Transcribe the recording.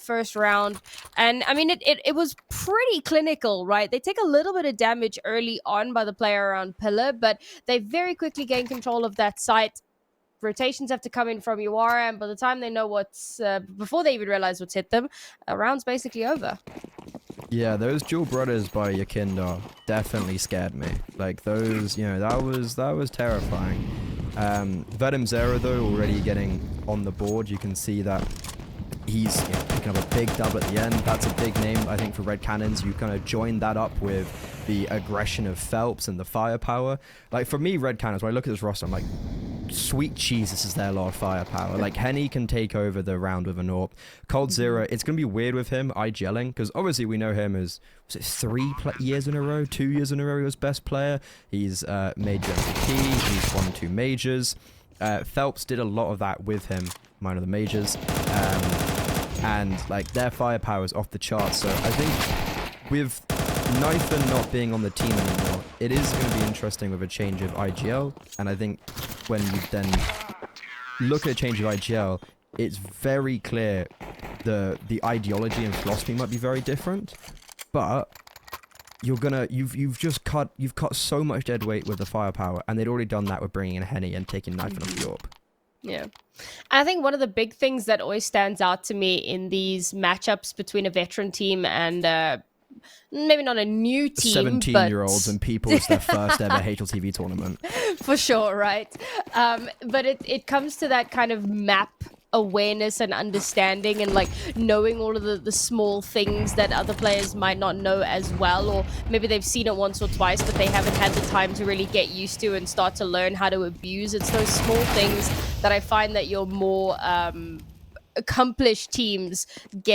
first round. And I mean, it was pretty clinical, right? They take a little bit of damage early on by the player around Pillar, but they very quickly gain control of that site. Rotations have to come in from Uara, and by the time they know what's before they even realize what's hit them, a round's basically over. Yeah, those dual brothers by Yakinder definitely scared me. Like those, you know, that was terrifying. Venom Zero though already getting on the board. You can see that he's picking up a big dub at the end. That's a big name, I think, for Red Cannons. You kind of join that up with the aggression of Phelps and the firepower. Like for me, Red Cannons, when I look at this roster, I'm like, sweet Jesus, is there a lot of firepower. Like Henny can take over the round with an AWP. Cold Zero, it's going to be weird with him IGLing, because obviously we know him as, was it 3 years in a row, 2 years in a row he was best player. He's major MVP, he's won 2 majors. Phelps did a lot of that with him, minor the majors. And like their firepower is off the charts. So I think with Knifin not being on the team anymore, it is going to be interesting with a change of IGL. And I think when you then look at a change of IGL, it's very clear the ideology and philosophy might be very different. But you've cut so much dead weight with the firepower, and they'd already done that with bringing in Henny and taking Knifin off the AWP. Yeah. I think one of the big things that always stands out to me in these matchups between a veteran team and maybe not a new team, 17-year-olds and people, it's their first ever HLTV tournament. For sure, right? But it comes to that kind of map awareness and understanding, and like knowing all of the small things that other players might not know as well, or maybe they've seen it once or twice but they haven't had the time to really get used to and start to learn how to abuse. It's those small things that I find that your more accomplished teams get